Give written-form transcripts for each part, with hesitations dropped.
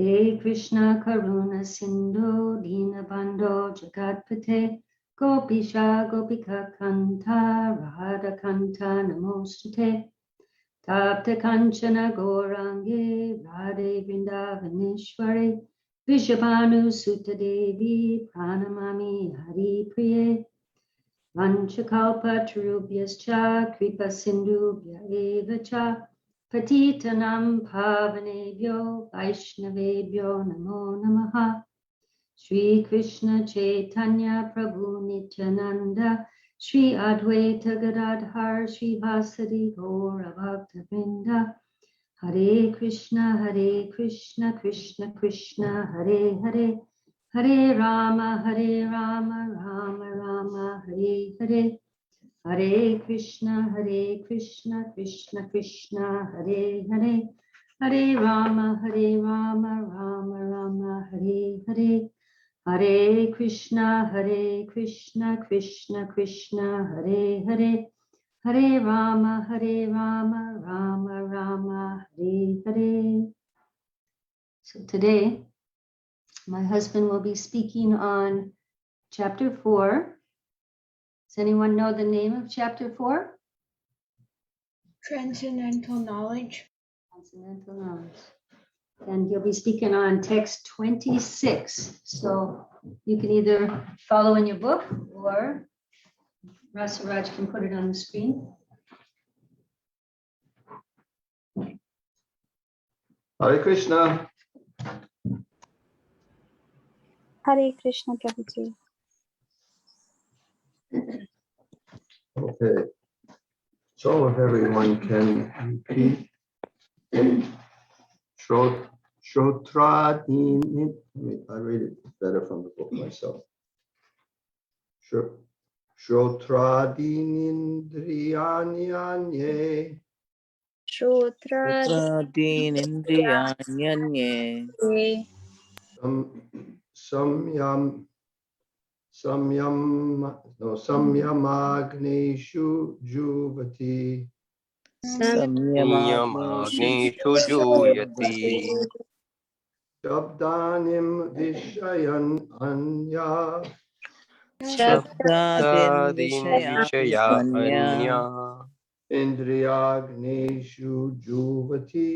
He Krishna Karuna Sindhu Dinabandho Jagatpate Gopisha Gopika Kanta Radha Kanta Namostute Tapta Kanchana Gorangi Radhe Vrindavaneshwari Vishabhanu Sutta Devi Pranamami Hari Priye Vanchakalpa Tarubhyascha Kripa Sindhubhya Eva Cha Patitanam Pavanebhyo Vaishnavebhyo Namo Namaha Shri Krishna Chaitanya Prabhu Nityananda Shri Advaita Gadadhar Shri Vasadi Gaura Bhakta Vrinda Hare Krishna Krishna Krishna Hare Hare Hare Rama Rama Rama Hare Hare Hare Krishna Krishna Krishna Hare Hare Hare Rama Rama Rama Hare Hare Hare Krishna Krishna Krishna Hare Hare Hare Rama Rama Rama Hare Hare. So today, my husband will be speaking on chapter 4. Does anyone know the name of chapter 4? Transcendental knowledge. Transcendental knowledge. And he'll be speaking on text 26. So you can either follow in your book or Rasaraj can put it on the screen. Hare Krishna. Hare Krishna, Prabhuji. Okay. So if everyone can repeat. Shotradini. I read it better from the book myself. Shotradinindriyanyanye. Shotradinindriyanyanye. Samyamagneshu juvati. Samyamagneshu juyati. Shabdanim vishayan anya. Shabdadin vishaya anya. Indriyagneshu juvati.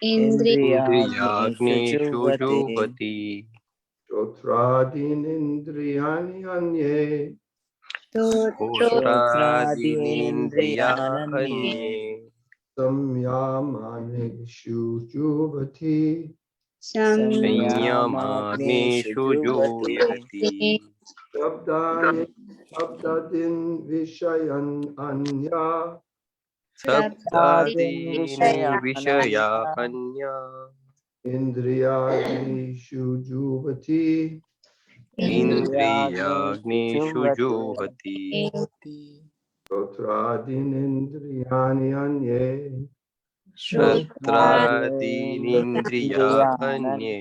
Indriyagneshu juvati. Shotradinindriyani anye. Shotradinindriyanye. Samyamaneshu juvati. Samyamagneshu juyati. Shabdadin vishayan anya. Sabdadin vishaya anya. Indriyagneshu juvati. Indriyagneshu juvati. Shotradinindriyani anye. Shotradinindriyanye.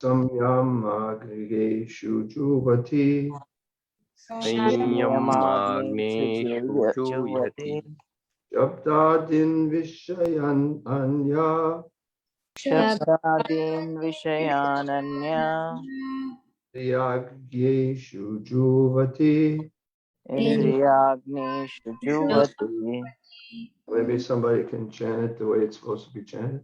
Samyamagneshu juvati. Samyamagneshu juyati. Shabdadin vishayan anya. Shabdadin vishayananya. Indriyagneshu juvati. Indriyagneshu juvati. Maybe somebody can chant it the way it's supposed to be chanted.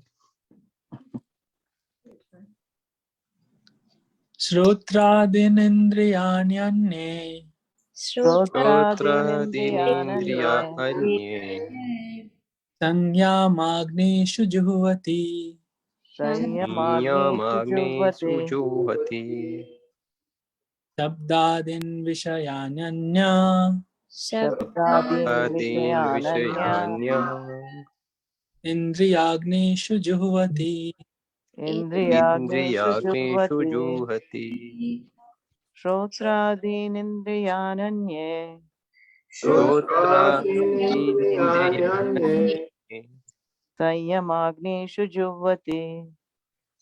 Shrotradinindriyanyanye. Shotradinindriyanye. Sanyamagneshu juhvati. Samyamagneshu juvati. Shabdadin vishayanyanya. Sabdadin vishayanya. Indriyagneshu juhvati. Indriyagneshu juvati. Shotradinindriyananye. Shotradinindriyanye. Samyamagneshu juvati.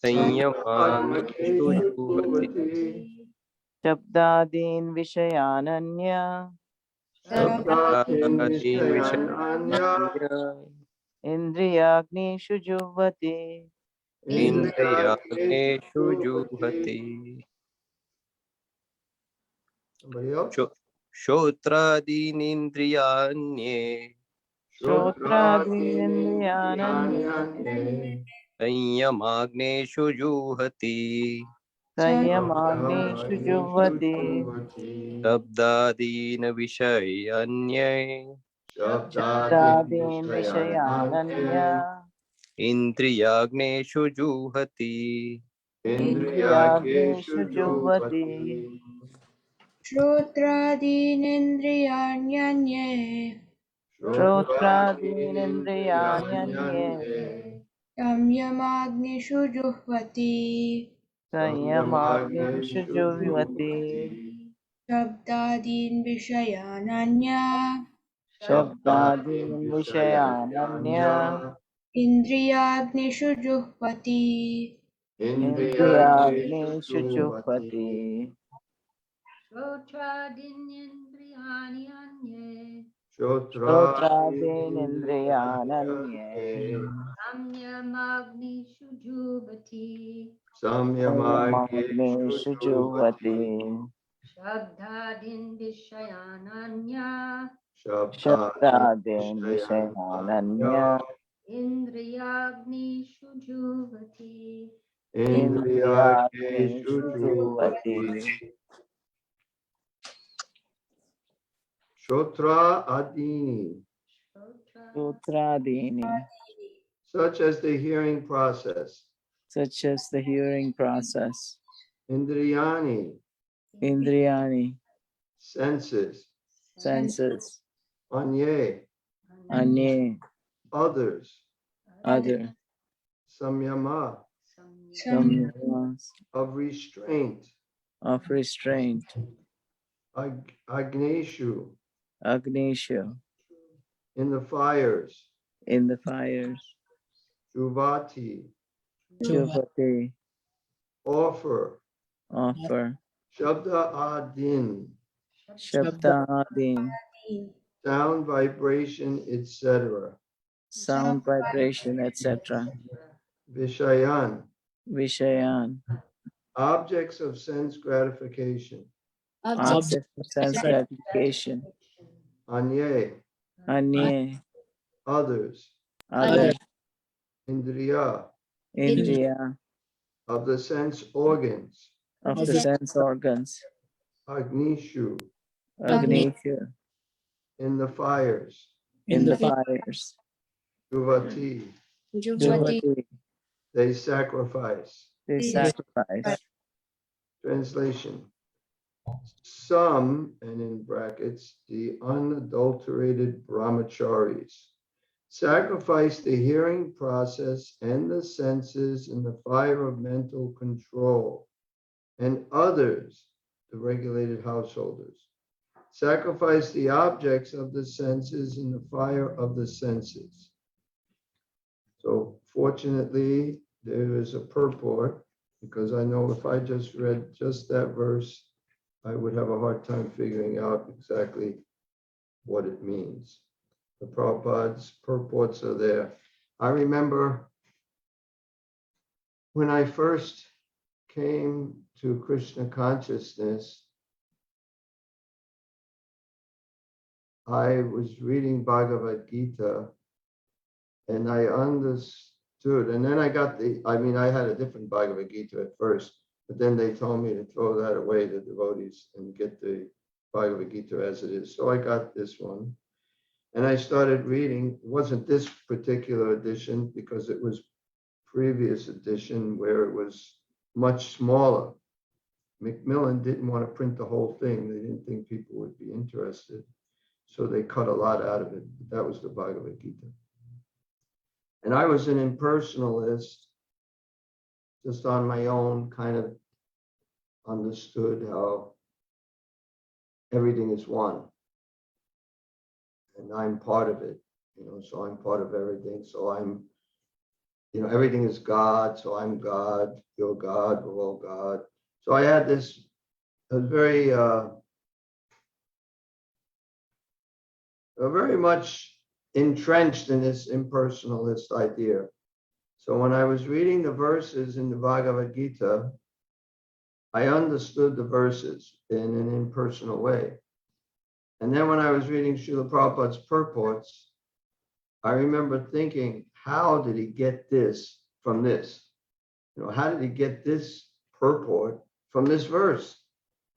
Samyamagneshu juvati. Shabdadin vishayananya. Sabdadin vishayanya. Indriyagneshu juvati. इन्द्रियाग्नेषु जुह्वति Somebody else? श्रोत्रादीनीन्द्रियाण्ये श्रोत्रादीनिन्द्रियानन्ये संयमाग्नेषु जुह्वति संयमाग्नेषु जुह्वति शब्दादीन् विषयान्ये शब्दादीन् विषयानन्य इन्द्रियाग्नेषु जुह्वति इन्द्रियाग्नेषु जुह्वति श्रोत्रादीनेन्द्रियाण्यन्ये श्रोत्रादीनिन्द्रियाण्यन्ये संयमाग्निषु जुह्वति संयमाग्नेषु जुह्वति शब्दादीन् विषयानन्य शब्दादीन् विषयानन्य इन्द्रियाग्निषु जुह्वति इन्द्रियाग्नेषु जुह्वति Shrotradinyendriyani anye श्रोत्रादीनिन्द्रियानन्ये samyamagnishu juvati संयमाग्नेषु जुह्वति shabdadin vishayananya शब्दादीन् विषयानन्य indriyagnishu juvati इन्द्रियाग्नेषु जुह्वति Shotra adini, श्रोत्रादीनि such as the hearing process. such as the hearing process, Indriyani, indriyani, senses. senses, Anye, anye, others. other, Samyama, samyamas, of restraint. of restraint, Agneshu, agnesha, in the fires. in the fires, Juvati, juvati, offer. offer, Shabda adin, shabdadin, sound, vibration, etc. sound, vibration, etc. Vishayan, Vishayan, objects of sense gratification. object of sense gratification, Anye, anye, others. other, Indriya, indriya, of the sense organs. of the sense organs, Agnishu, agnesha, in the fires. in the fires, Juvati, juvati, they sacrifice. they sacrifice. Translation. Some, and in brackets, the unadulterated brahmacharis, sacrifice the hearing process and the senses in the fire of mental control, and others, the regulated householders, sacrifice the objects of the senses in the fire of the senses. So fortunately, there is a purport, because I know if I just read just that verse, I would have a hard time figuring out exactly what it means. The Prabhupada's purports are there. I remember when I first came to Krishna consciousness, I was reading Bhagavad Gita and I understood, and then I got I had a different Bhagavad Gita at first, but then they told me to throw that away, the devotees, and get the Bhagavad Gita as it is. So I got this one. And I started reading. It wasn't this particular edition because it was previous edition where it was much smaller. Macmillan didn't want to print the whole thing. They didn't think people would be interested. So they cut a lot out of it. That was the Bhagavad Gita. And I was an impersonalist, just on my own, kind of understood how everything is one. And I'm part of it, so I'm part of everything. So I'm, everything is God. So I'm God, you're God, we're all God. So I had this very much entrenched in this impersonalist idea. So when I was reading the verses in the Bhagavad Gita, I understood the verses in an impersonal way. And then when I was reading Srila Prabhupada's purports, I remember thinking, how did he get this from this? How did he get this purport from this verse?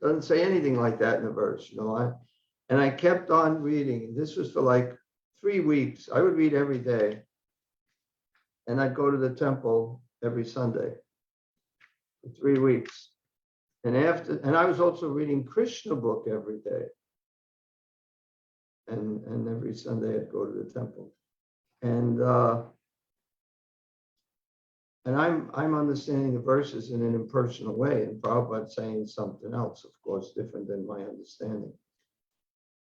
Doesn't say anything like that in the verse, and I kept on reading. This was for like 3 weeks. I would read every day, and I'd go to the temple every Sunday for 3 weeks. And I was also reading Krishna book every day. And every Sunday I'd go to the temple. And I'm understanding the verses in an impersonal way, and Prabhupada saying something else, of course, different than my understanding.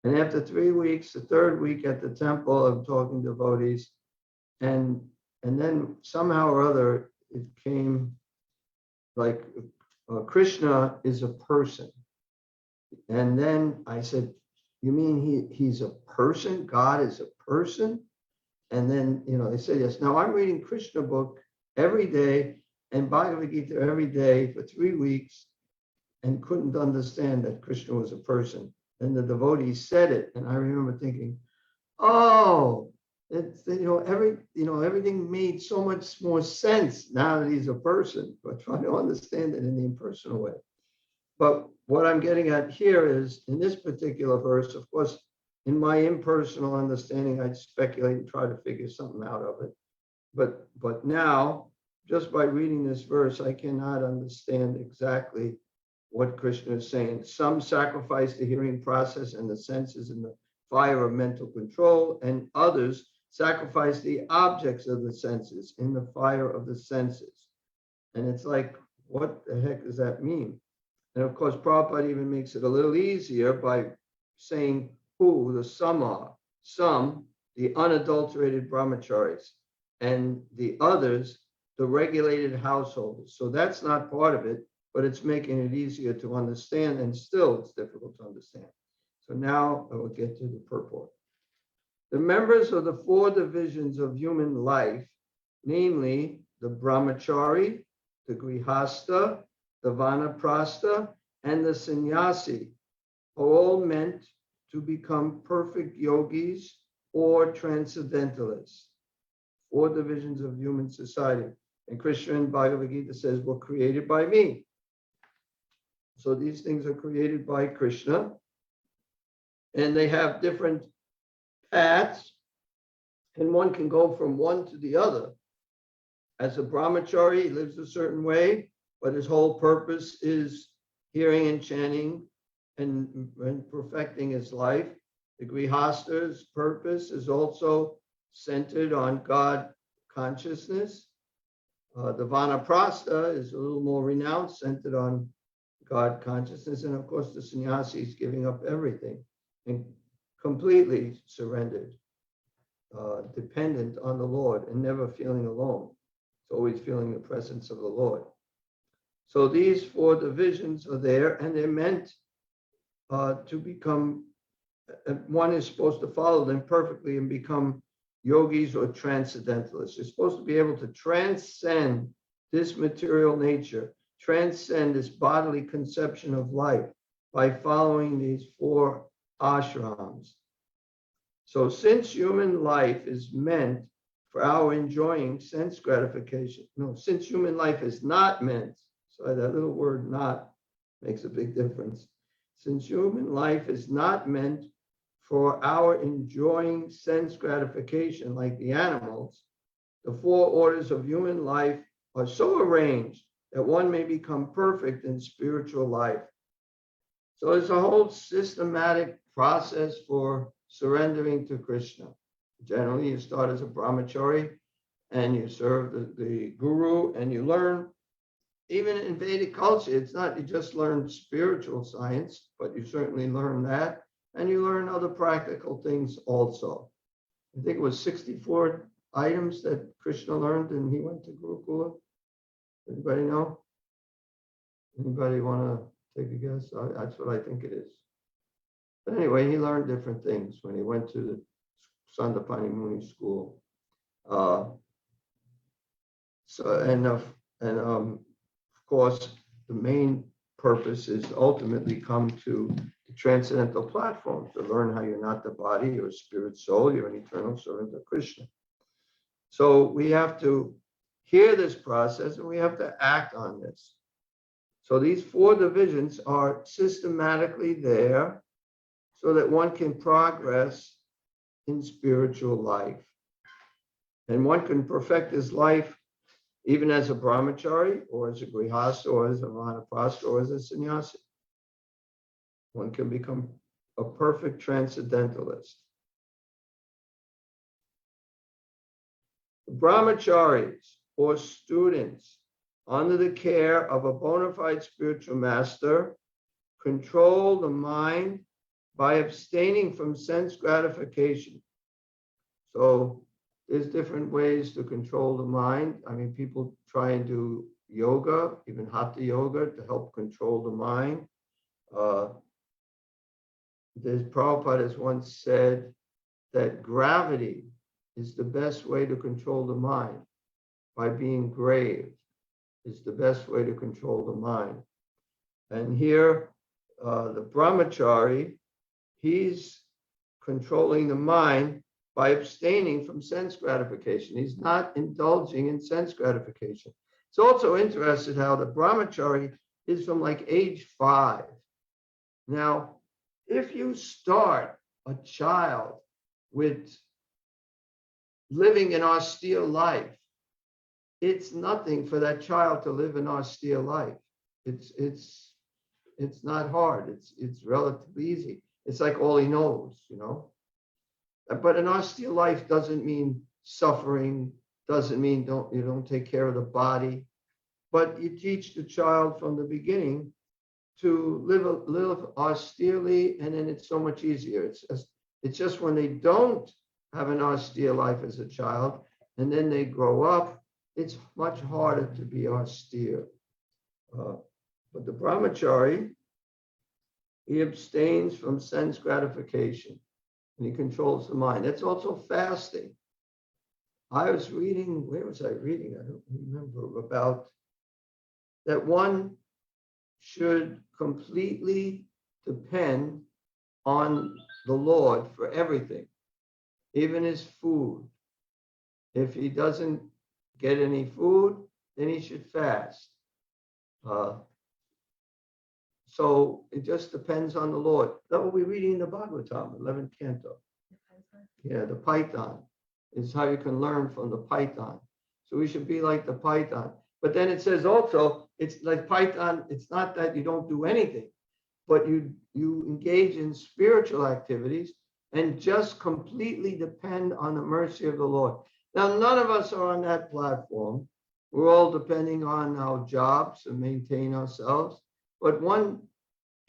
And after 3 weeks, the third week at the temple, I'm talking to devotees, and then somehow or other it came like Krishna is a person. And then I said, you mean he's a person? God is a person? And then, they said, yes. Now I'm reading Krishna book every day and Bhagavad Gita every day for 3 weeks and couldn't understand that Krishna was a person. And the devotees said it. And I remember thinking, oh, it's, everything made so much more sense now that he's a person, but trying to understand it in the impersonal way. But what I'm getting at here is in this particular verse, of course, in my impersonal understanding, I'd speculate and try to figure something out of it. But now, just by reading this verse, I cannot understand exactly what Krishna is saying. Some sacrifice the hearing process and the senses in the fire of mental control, and others sacrifice the objects of the senses in the fire of the senses. And it's like, what the heck does that mean? And of course, Prabhupada even makes it a little easier by saying who the some are. Some, the unadulterated brahmacharis, and the others, the regulated householders. So that's not part of it, but it's making it easier to understand, and still it's difficult to understand. So now I will get to the purport. The members of the 4 divisions of human life, namely the brahmachari, the grihasta, the vanaprastha, and the sannyasi, are all meant to become perfect yogis or transcendentalists. 4 divisions of human society. And Krishna in Bhagavad Gita says, were created by me. So these things are created by Krishna. And they have different paths. And one can go from one to the other. As a brahmachari, he lives a certain way, but his whole purpose is hearing and chanting and perfecting his life. The grihasta's purpose is also centered on God consciousness. The vanaprastha is a little more renounced, centered on God consciousness. And of course, the sannyasi is giving up everything and completely surrendered, dependent on the Lord and never feeling alone. It's always feeling the presence of the Lord. So these 4 divisions are there, and they're meant to become, one is supposed to follow them perfectly and become yogis or transcendentalists. You're supposed to be able to transcend this material nature, transcend this bodily conception of life by following these 4 ashrams. So since human life is meant for our enjoying sense gratification, since human life is not meant, so that little word not makes a big difference. Since human life is not meant for our enjoying sense gratification like the animals, the 4 orders of human life are so arranged that one may become perfect in spiritual life. So it's a whole systematic process for surrendering to Krishna. Generally, you start as a brahmachari and you serve the guru and you learn. Even in Vedic culture, it's not you just learn spiritual science, but you certainly learn that. And you learn other practical things also. I think it was 64 items that Krishna learned and he went to Gurukula. Anybody know? Anybody want to take a guess? That's what I think it is. But anyway, he learned different things when he went to the Sandapani Muni school. So, of course, the main purpose is to ultimately come to the transcendental platform, to learn how you're not the body, you're a spirit soul, you're an eternal servant of Krishna. So we have to hear this process and we have to act on this. So these 4 divisions are systematically there so that one can progress in spiritual life. And one can perfect his life even as a brahmachari, or as a grihastha, or as a vanaprastha, or as a sannyasi. One can become a perfect transcendentalist. The brahmacharis, or students, under the care of a bona fide spiritual master, control the mind by abstaining from sense gratification. So there's different ways to control the mind. I mean, people try and do yoga, even hatha yoga, to help control the mind. Prabhupada has once said that gravity is the best way to control the mind. By being grave is the best way to control the mind. And here, the brahmachari, he's controlling the mind by abstaining from sense gratification. He's not indulging in sense gratification. It's also interesting how the brahmachari is from like age 5. Now, if you start a child with living an austere life, it's nothing for that child to live an austere life. It's not hard. It's relatively easy. It's like all he knows, you know. But an austere life doesn't mean suffering, doesn't mean you don't take care of the body, but you teach the child from the beginning to live austerely, and then it's so much easier. It's just when they don't have an austere life as a child, and then they grow up, it's much harder to be austere. But the brahmachari, he abstains from sense gratification. And he controls the mind. That's also fasting. I was reading, where was I reading? I don't remember, about that one should completely depend on the Lord for everything, even his food. If he doesn't get any food, then he should fast. So it just depends on the Lord. That what we're reading in the Bhagavatam, 11th canto. Yeah, the Python is how you can learn from the Python. So we should be like the Python. But then it says also, it's like Python, it's not that you don't do anything, but you engage in spiritual activities and just completely depend on the mercy of the Lord. Now, none of us are on that platform. We're all depending on our jobs to maintain ourselves. But one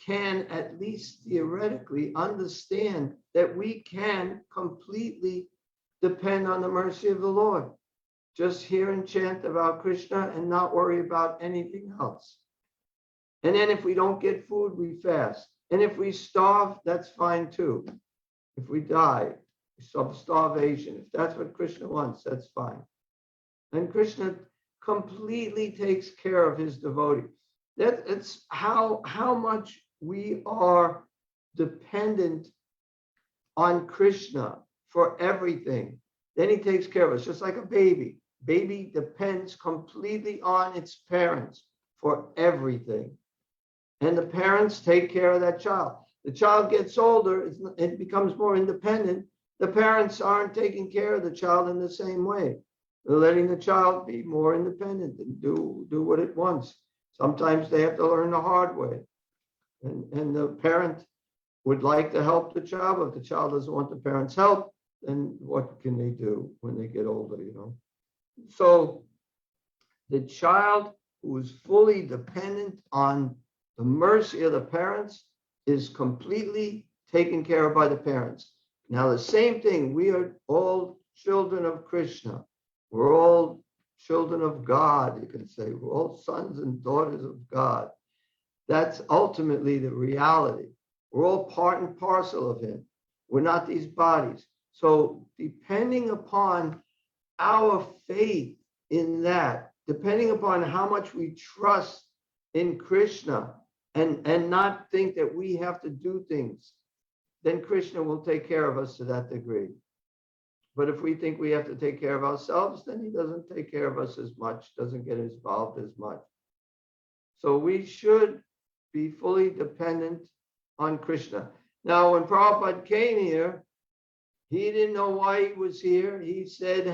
can at least theoretically understand that we can completely depend on the mercy of the Lord. Just hear and chant about Krishna and not worry about anything else. And then if we don't get food, we fast. And if we starve, that's fine too. If we die, of starvation, if that's what Krishna wants, that's fine. And Krishna completely takes care of his devotees. It's how much we are dependent on Krishna for everything. Then he takes care of us, just like a baby. Baby depends completely on its parents for everything. And the parents take care of that child. The child gets older, it becomes more independent. The parents aren't taking care of the child in the same way. They're letting the child be more independent and do what it wants. Sometimes they have to learn the hard way. And the parent would like to help the child, but if the child doesn't want the parent's help, then what can they do when they get older, you know? So the child who is fully dependent on the mercy of the parents is completely taken care of by the parents. Now, the same thing, we are all children of Krishna. We're all children of God, you can say. We're all sons and daughters of God. That's ultimately the reality. We're all part and parcel of him. We're not these bodies. So depending upon our faith in that, depending upon how much we trust in Krishna and not think that we have to do things, then Krishna will take care of us to that degree. But if we think we have to take care of ourselves, then he doesn't take care of us as much, doesn't get involved as much. So we should be fully dependent on Krishna. Now, when Prabhupada came here, he didn't know why he was here. He said,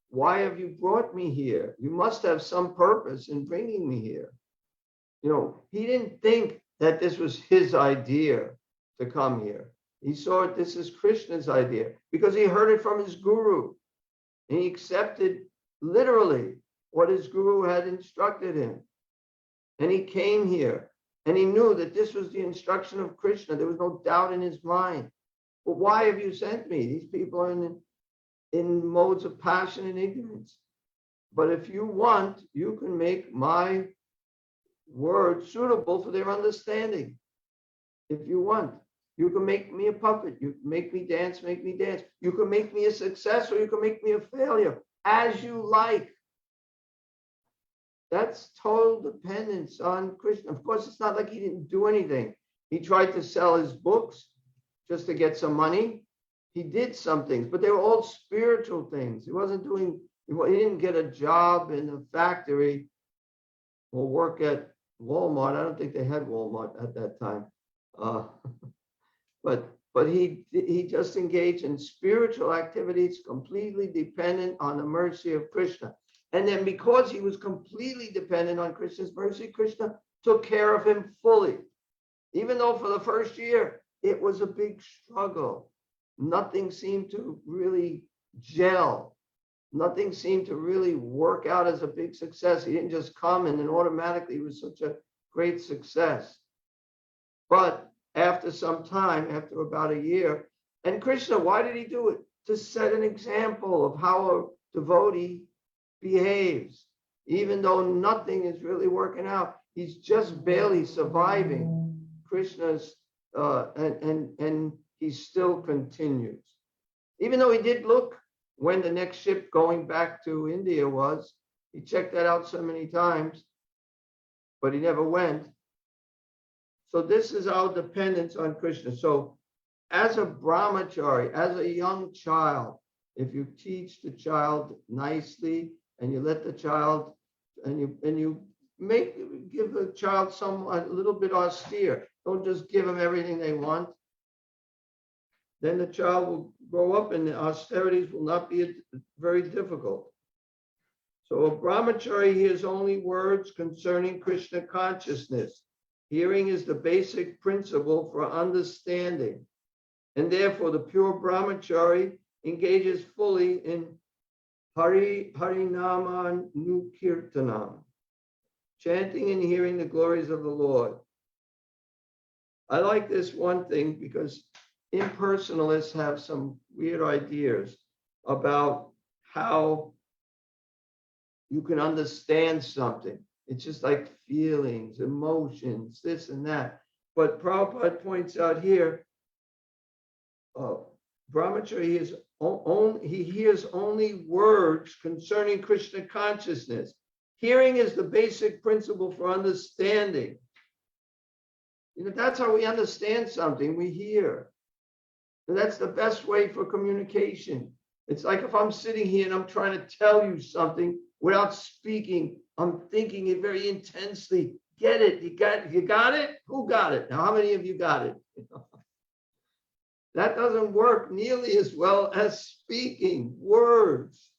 why have you brought me here? You must have some purpose in bringing me here. You know, he didn't think that this was his idea to come here. He saw this as Krishna's idea because he heard it from his guru. And he accepted literally what his guru had instructed him. And he came here and he knew that this was the instruction of Krishna. There was no doubt in his mind. But why have you sent me? These people are in modes of passion and ignorance. But if you want, you can make my words suitable for their understanding. If you want, you can make me a puppet. You can make me dance, make me dance. You can make me a success or you can make me a failure, as you like. That's total dependence on Krishna. Of course, it's not like he didn't do anything. He tried to sell his books just to get some money. He did some things, but they were all spiritual things. He didn't get a job in a factory or work at Walmart. I don't think they had Walmart at that time. But he just engaged in spiritual activities, completely dependent on the mercy of Krishna. And then because he was completely dependent on Krishna's mercy, Krishna took care of him fully. Even though for the first year, it was a big struggle. Nothing seemed to really gel. Nothing seemed to really work out as a big success. He didn't just come and then automatically it was such a great success. But after some time, after about a year, and Krishna, why did he do it? To set an example of how a devotee behaves. Even though nothing is really working out, he's just barely surviving. Krishna's and he still continues. Even though he did look when the next ship going back to India was, he checked that out so many times, but he never went. So this is our dependence on Krishna. So as a brahmachari, as a young child, if you teach the child nicely and you let the child and you give the child a little bit austere, don't just give them everything they want, then the child will grow up and the austerities will not be very difficult. So a brahmachari hears only words concerning Krishna consciousness. Hearing is the basic principle for understanding. And therefore the pure brahmachari engages fully in Harinama Nukirtanam, chanting and hearing the glories of the Lord. I like this one thing because impersonalists have some weird ideas about how you can understand something. It's just like feelings, emotions, this and that. But Prabhupada points out here, brahmachari he hears only words concerning Krishna consciousness. Hearing is the basic principle for understanding. That's how we understand something, we hear. And that's the best way for communication. It's like if I'm sitting here and I'm trying to tell you something without speaking, I'm thinking it very intensely. Get it? You got it? Who got it? Now, how many of you got it? That doesn't work nearly as well as speaking words.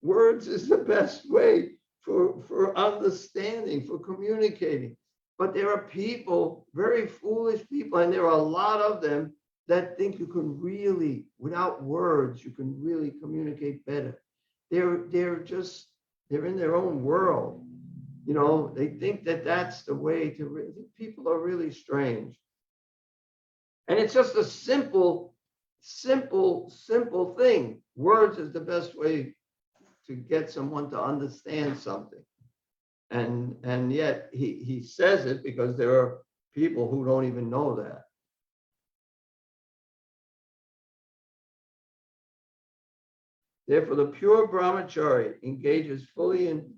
Words is the best way for understanding, for communicating. But there are people, very foolish people, and there are a lot of them that think you can really, without words, you can really communicate better. They're in their own world. They think that that's the way to, people are really strange. And it's just a simple thing. Words is the best way to get someone to understand something. And yet he says it because there are people who don't even know that. Therefore, the pure brahmachari engages fully in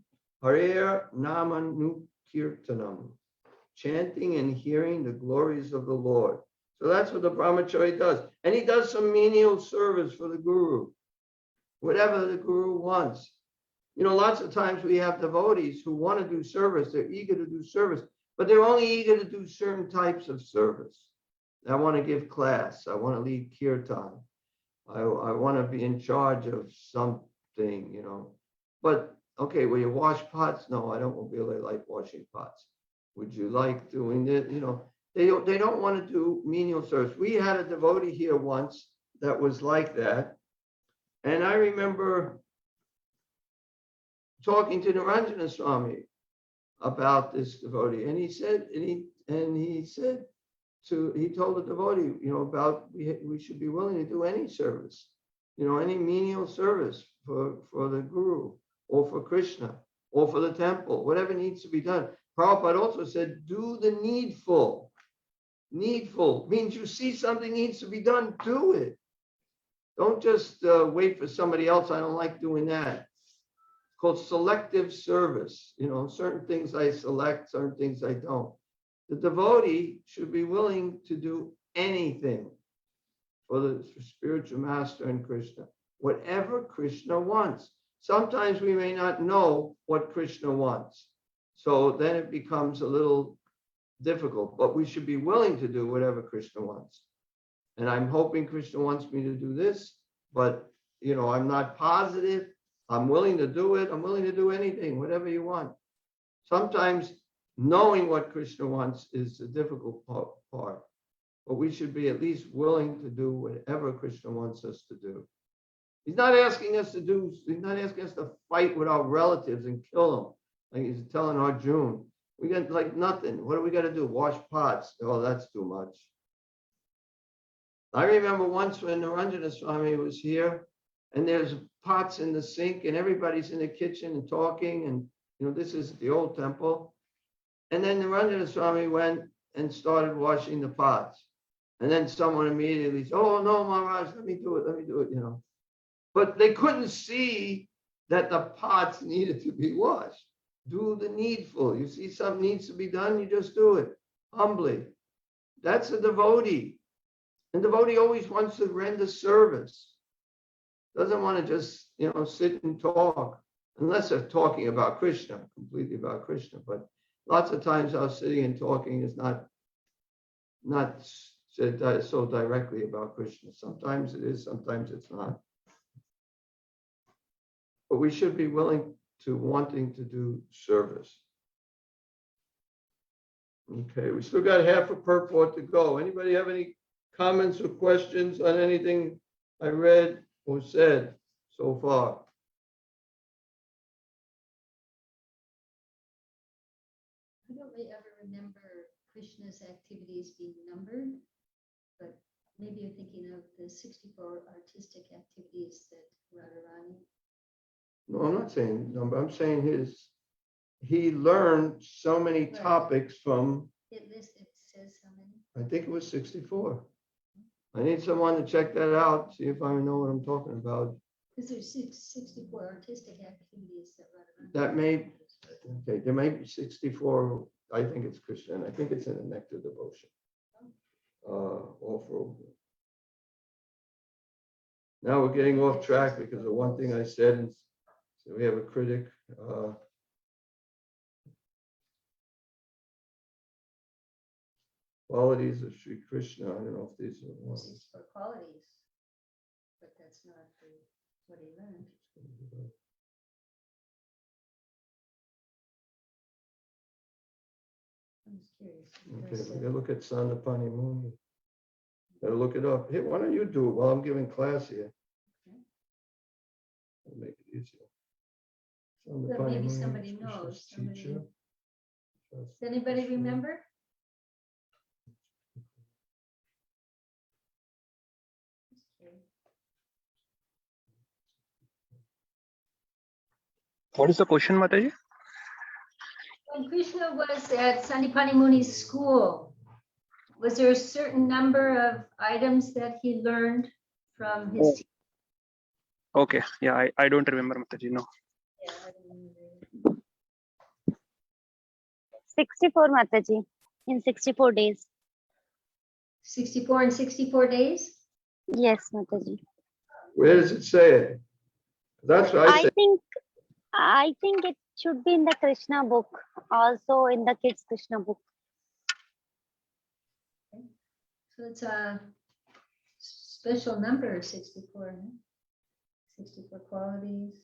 Harer Namanukirtanam, chanting and hearing the glories of the Lord. So that's what the brahmachari does. And he does some menial service for the guru, whatever the guru wants. You know, lots of times we have devotees who want to do service. They're eager to do service, but they're only eager to do certain types of service. I want to give class. I want to lead kirtan. I want to be in charge of something, you know. But okay, will you wash pots? No, I don't really like washing pots. Would you like doing it? You know, they don't want to do menial service. We had a devotee here once that was like that. And I remember talking to Niranjana Swami about this devotee. And he said, he told the devotee, you know, about we should be willing to do any service, you know, any menial service for the guru or for Krishna or for the temple, whatever needs to be done. Prabhupada also said, do the needful. Needful means you see something needs to be done, do it. Don't just wait for somebody else. I don't like doing that. It's called selective service. You know, certain things I select, certain things I don't. The devotee should be willing to do anything for the spiritual master and Krishna, whatever Krishna wants. Sometimes we may not know what Krishna wants. So then it becomes a little difficult, but we should be willing to do whatever Krishna wants. And I'm hoping Krishna wants me to do this, but you know, I'm not positive. I'm willing to do it. I'm willing to do anything, whatever you want. Sometimes knowing what Krishna wants is the difficult part, but we should be at least willing to do whatever Krishna wants us to do. He's not asking us to fight with our relatives and kill them. Like he's telling Arjuna, we got like nothing. What do we got to do? Wash pots. Oh, that's too much. I remember once when Niranjana Swami was here and there's pots in the sink and everybody's in the kitchen and talking, and you know, this is the old temple. And then Niranjana Swami went and started washing the pots. And then someone immediately said, oh no, Maharaj, let me do it, you know. But they couldn't see that the pots needed to be washed. Do the needful. You see something needs to be done, you just do it humbly. That's a devotee. And devotee always wants to render service. Doesn't want to just, you know, sit and talk, unless they're talking about Krishna, completely about Krishna. But lots of times our sitting and talking is not so directly about Krishna. Sometimes it is, sometimes it's not. But we should be willing to wanting to do service. Okay, we still got half a purport to go. Anybody have any comments or questions on anything I read or said so far? I don't really ever remember Krishna's activities being numbered, but maybe you're thinking of the 64 artistic activities that Radharani. No, I'm not saying number. I'm saying he learned so many Right. topics from, It says how many? I think it was 64. I need someone to check that out, see if I know what I'm talking about. Because there's 64 artistic activities that Radharani. That may, okay, there may be 64. I think it's Christian. I think it's in the Nectar Devotion. Now we're getting off track because of one thing I said. And so we have a critic. Qualities of Sri Krishna. I don't know if these are ones. 64 qualities, but that's not what he learned. I'm just curious. Okay, we gotta look at Sandapani Muni. Gotta look it up. Hey, why don't you do it while I'm giving class here? Okay. That'll make it easier. But maybe somebody knows. Teacher. Does anybody remember? What is the question, Mataji? When Krishna was at Sandipani Muni's school, was there a certain number of items that he learned from his teacher? Okay, yeah, I don't remember, Mataji, no. Yeah, I don't remember. 64 Mataji, in 64 days. 64 and 64 days? Yes, Mataji. Where does it say it? That's what I say. I think it should be in the Krishna book, also in the kids Krishna book. So it's a special number, 64. Huh? 64 qualities.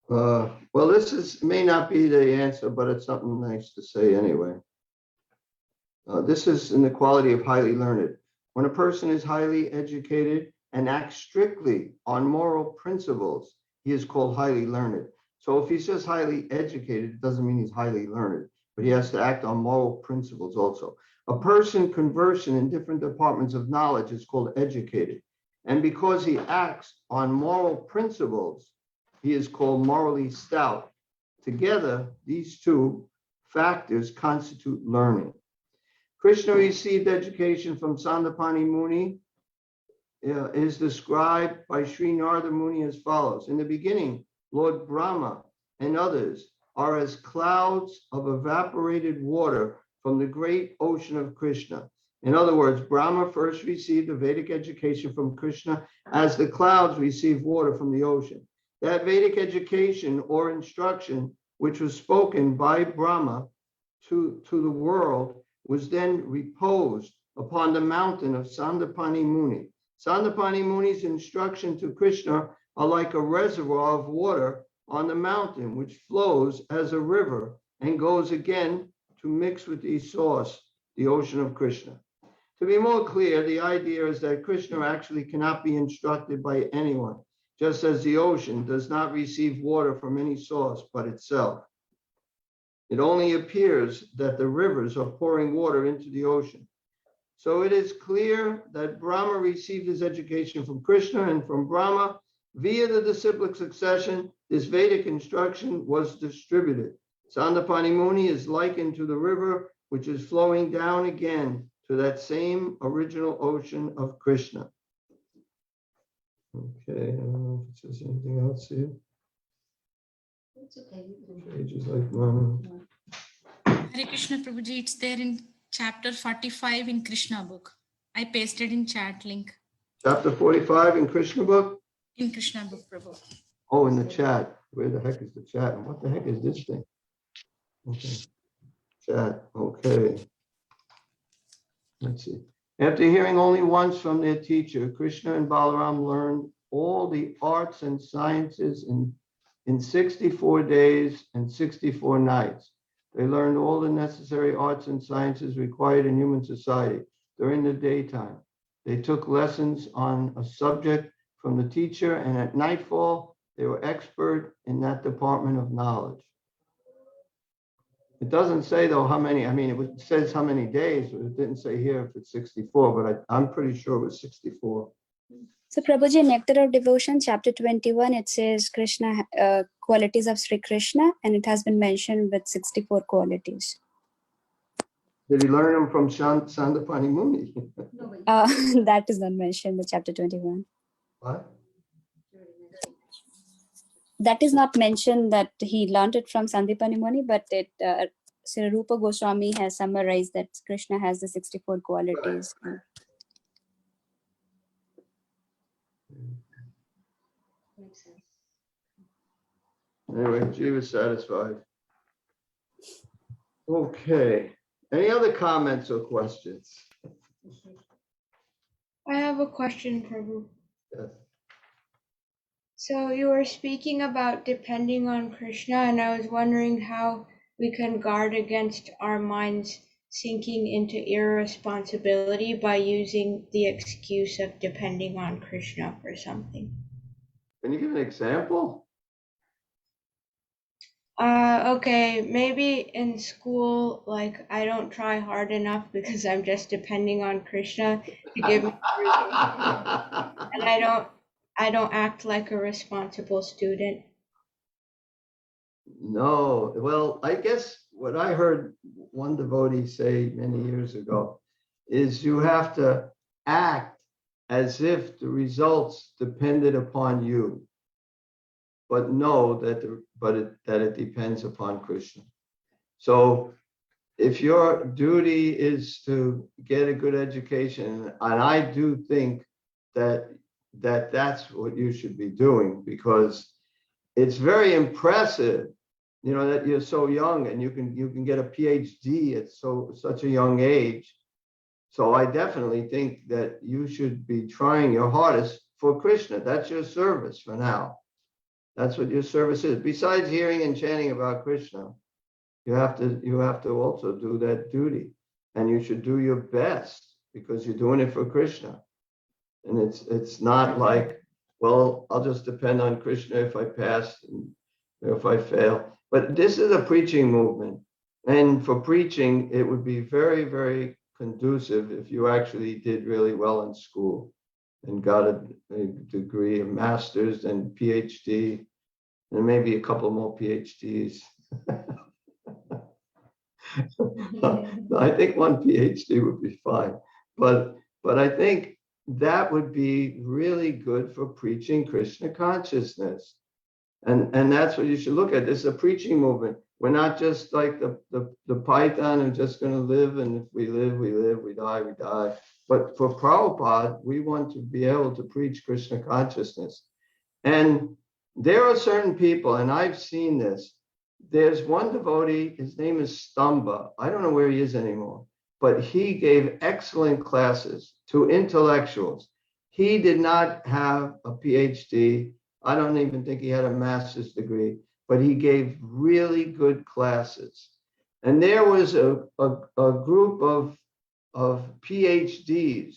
Well, this may not be the answer, but it's something nice to say anyway. This is in the quality of highly learned. When a person is highly educated and acts strictly on moral principles, he is called highly learned. So if he's just highly educated, it doesn't mean he's highly learned, but he has to act on moral principles also. A person conversant in different departments of knowledge is called educated. And because he acts on moral principles, he is called morally stout. Together, these two factors constitute learning. Krishna received education from Sandapani Muni. Is described by Sri Narada Muni as follows. In the beginning, Lord Brahma and others are as clouds of evaporated water from the great ocean of Krishna. In other words, Brahma first received a Vedic education from Krishna as the clouds receive water from the ocean. That Vedic education or instruction, which was spoken by Brahma to the world, was then reposed upon the mountain of Sandapani Muni. Sandapani Muni's instruction to Krishna are like a reservoir of water on the mountain, which flows as a river and goes again to mix with the source, the ocean of Krishna. To be more clear, the idea is that Krishna actually cannot be instructed by anyone, just as the ocean does not receive water from any source but itself. It only appears that the rivers are pouring water into the ocean. So it is clear that Brahma received his education from Krishna, and from Brahma, via the disciplic succession, this Vedic instruction was distributed. Sandapani Muni is likened to the river, which is flowing down again to that same original ocean of Krishna. Okay, I don't know if it says anything else here. It's okay. Pages like one. Hare Krishna Prabhuji, it's there in chapter 45 in Krishna book. I pasted in chat link. Chapter 45 in Krishna book? In Krishna book, Prabhu. Oh, in the chat. Where the heck is the chat? And what the heck is this thing? Okay. Chat, okay. Let's see. After hearing only once from their teacher, Krishna and Balaram learned all the arts and sciences in 64 days and 64 nights. They learned all the necessary arts and sciences required in human society during the daytime. They took lessons on a subject from the teacher, and at nightfall, they were expert in that department of knowledge. It doesn't say, though, how many, it says how many days, but it didn't say here if it's 64, but I'm pretty sure it was 64. So Prabhuji, Nectar of Devotion, chapter 21, it says Krishna, qualities of Sri Krishna, and it has been mentioned with 64 qualities. Did he learn them from Sandapani Muni? No, but That is not mentioned in chapter 21. What? That is not mentioned that he learned it from Sandipani Muni, but it Sri Rupa Goswami has summarized that Krishna has the 64 qualities. makes sense. Anyway, she was satisfied. Okay. Any other comments or questions? I have a question, Prabhu. Yes. So you were speaking about depending on Krishna, and I was wondering how we can guard against our minds sinking into irresponsibility by using the excuse of depending on Krishna for something. Can you give an example? Okay, maybe in school, like I don't try hard enough because I'm just depending on Krishna to give me and I don't act like a responsible student. No, well, I guess what I heard one devotee say many years ago is you have to act as if the results depended upon you, but know that that it depends upon Krishna. So if your duty is to get a good education, and I do think that that's what you should be doing, because it's very impressive, you know, that you're so young and you can get a PhD at such a young age. So I definitely think that you should be trying your hardest for Krishna. That's your service for now. That's what your service is. Besides hearing and chanting about Krishna, you have to also do that duty, and you should do your best because you're doing it for Krishna. And it's not like, well, I'll just depend on Krishna if I pass and if I fail. But this is a preaching movement, and for preaching, it would be very, very conducive if you actually did really well in school and got a degree, a master's and PhD, and maybe a couple more PhDs. I think one PhD would be fine, but I think that would be really good for preaching Krishna consciousness, and that's what you should look at. This is a preaching movement. We're not just like the python and just going to live, and if we live, we live, we die, we die. But for Prabhupada, we want to be able to preach Krishna consciousness, and there are certain people, and I've seen this. There's one devotee, his name is Stamba. I don't know where he is anymore, but he gave excellent classes to intellectuals. He did not have a PhD. I don't even think he had a master's degree, but he gave really good classes. And there was a group of PhDs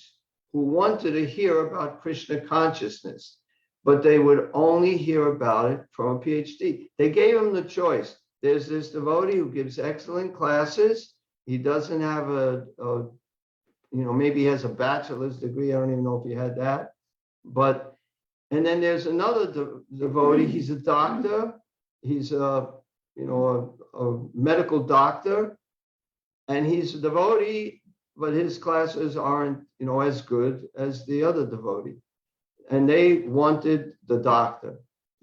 who wanted to hear about Krishna consciousness, but they would only hear about it from a PhD. They gave him the choice. There's this devotee who gives excellent classes. He doesn't have maybe he has a bachelor's degree. I don't even know if he had that. And then there's another devotee. He's a doctor. He's a medical doctor, and he's a devotee, but his classes aren't, as good as the other devotee. And they wanted the doctor.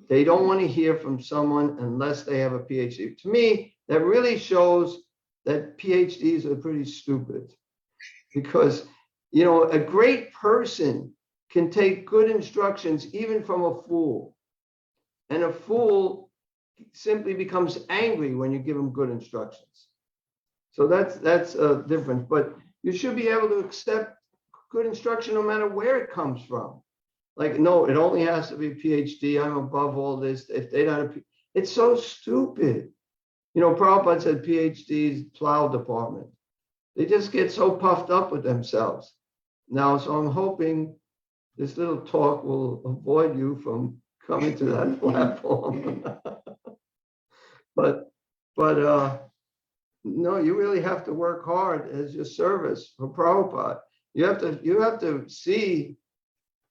They don't want to hear from someone unless they have a PhD. To me, that really shows that PhDs are pretty stupid, because, a great person can take good instructions even from a fool. And a fool simply becomes angry when you give him good instructions. So that's a difference. But you should be able to accept good instruction no matter where it comes from. Like, no, it only has to be PhD. I'm above all this. If they don't, it's so stupid. Prabhupada said PhDs plow department. They just get so puffed up with themselves. Now, so I'm hoping this little talk will avoid you from coming to that platform. But no, you really have to work hard as your service for Prabhupada. You have to see.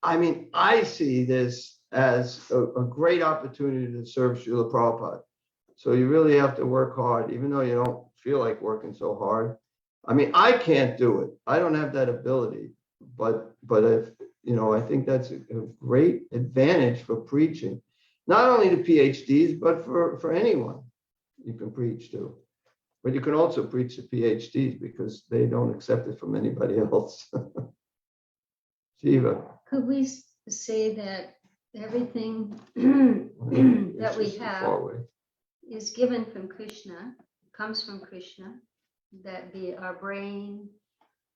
I see this as a great opportunity to serve Srila Prabhupada. So you really have to work hard, even though you don't feel like working so hard. I can't do it. I don't have that ability. But if, I think that's a great advantage for preaching. Not only to PhDs, but for anyone you can preach to. But you can also preach to PhDs because they don't accept it from anybody else. Shiva. Could we say that everything that we have is given from Krishna, comes from Krishna, that be our brain,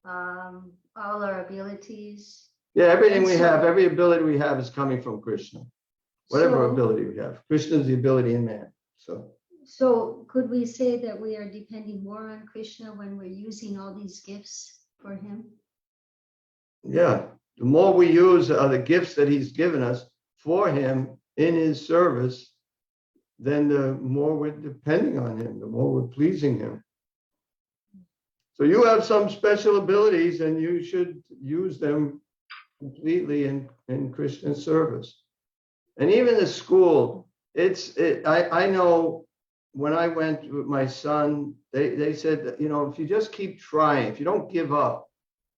all our abilities? Yeah, everything we have, every ability we have is coming from Krishna. Whatever ability we have. Krishna is the ability in man. So could we say that we are depending more on Krishna when we're using all these gifts for him? Yeah. The more we use the gifts that he's given us for him in his service, then the more we're depending on him, the more we're pleasing him. So you have some special abilities and you should use them completely in Krishna's service. And even the school, I know when I went with my son, they said that, if you just keep trying, if you don't give up,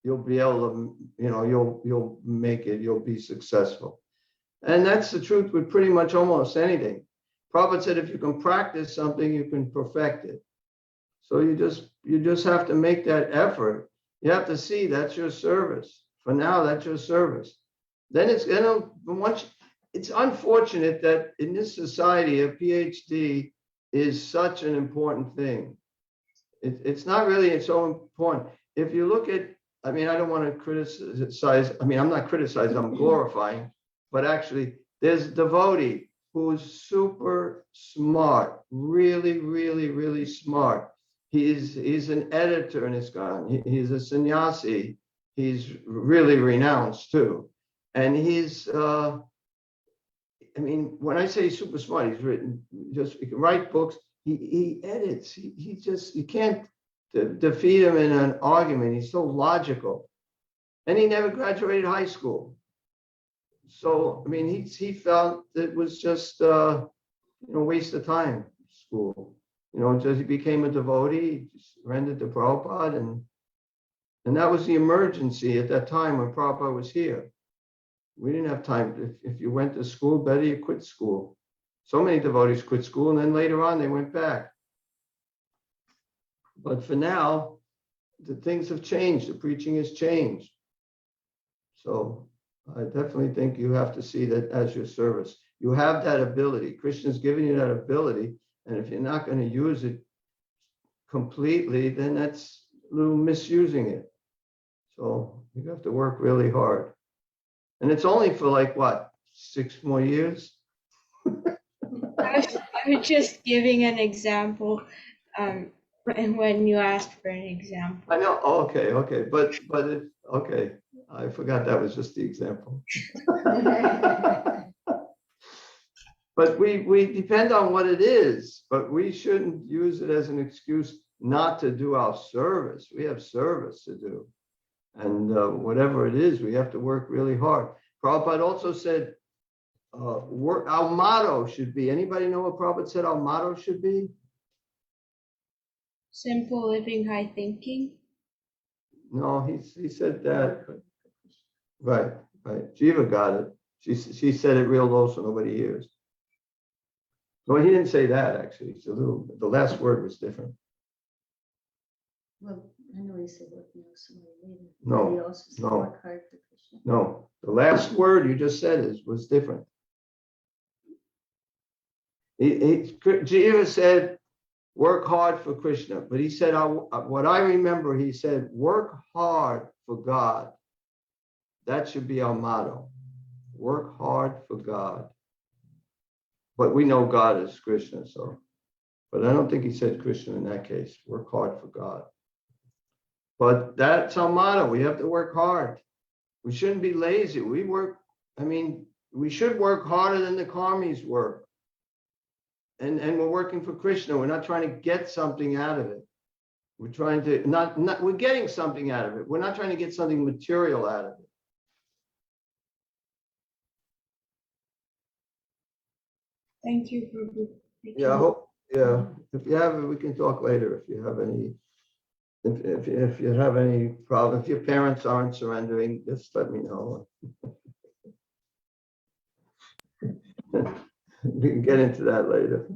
you'll be able to, you'll make it, you'll be successful. And that's the truth with pretty much almost anything. Prabhupada said, if you can practice something, you can perfect it. So you just have to make that effort. You have to see that's your service. For now, that's your service. Then it's unfortunate that in this society, a PhD is such an important thing. It's not really so important. If you look at, I don't want to criticize, I'm not criticizing, I'm glorifying, but actually there's a devotee who's super smart, really, really, really smart. He's an editor in ISKCON. He's a sannyasi. He's really renounced too. And he's, when I say super smart, he's written, he can write books, he edits, you can't defeat him in an argument. He's so logical. And he never graduated high school. So, he felt it was just, waste of time, school. Just he became a devotee, just surrendered to Prabhupada, and that was the emergency at that time when Prabhupada was here. We didn't have time. If you went to school, better you quit school. So many devotees quit school, and then later on they went back. But for now, the things have changed. The preaching has changed. So I definitely think you have to see that as your service. You have that ability. Krishna's given you that ability. And if you're not going to use it completely, then that's a little misusing it. So you have to work really hard. And it's only for 6 more years? I was just giving an example when you asked for an example. I know. Oh, okay. But okay. I forgot that was just the example. But we depend on what it is, but we shouldn't use it as an excuse not to do our service. We have service to do. And whatever it is, we have to work really hard. Prabhupada also said, our motto should be, anybody know what Prabhupada said our motto should be? Simple living, high thinking. No, he said that. Right. Jiva got it. She said it real low so nobody hears. No, he didn't say that actually. It's the last word was different. Well, I know he said what somebody needed. No, He also said no. work hard for Krishna. No, the last word you just said was different. Jiva said, work hard for Krishna. But he said, what I remember, he said, work hard for God. That should be our motto. Work hard for God. But we know God is Krishna, so. But I don't think he said Krishna in that case. Work hard for God. But that's our motto. We have to work hard. We shouldn't be lazy. We should work harder than the karmis work. And we're working for Krishna. We're not trying to get something out of it. We're trying to, we're getting something out of it. We're not trying to get something material out of it. Thank you, Prabhu. Thank Yeah, I you. hope, yeah. If you have, we can talk later if you have any, if you have any problem. If your parents aren't surrendering, just let me know. We can get into that later.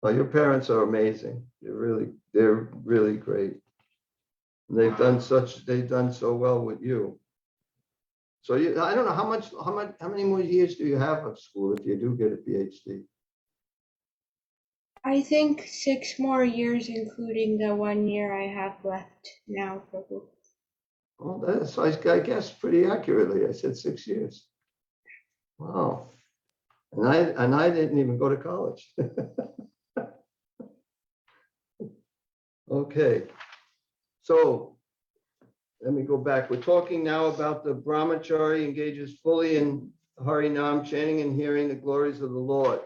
Well, your parents are amazing. They're really great. And they've done so well with you. So I don't know how many more years do you have of school if you do get a PhD? I think 6 more years, including the 1 year I have left now, Prabhu. Well, that's, I guess, pretty accurately. I said 6 years. Wow. And I didn't even go to college. Okay. So let me go back. We're talking now about the brahmachari engages fully in Harinam, chanting and hearing the glories of the Lord.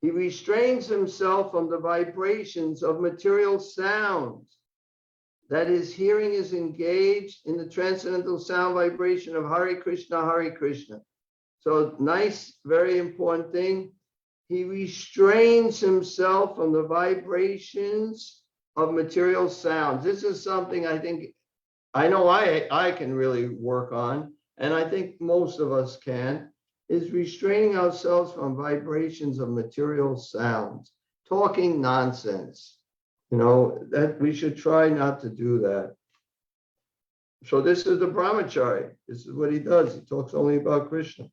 He restrains himself from the vibrations of material sounds. That is, hearing is engaged in the transcendental sound vibration of Hare Krishna, Hare Krishna. So nice, very important thing. He restrains himself from the vibrations of material sounds. This is something I think I know I can really work on, and I think most of us can, is restraining ourselves from vibrations of material sounds, talking nonsense. You know, that we should try not to do that. So this is the brahmachari. This is what he does. He talks only about Krishna.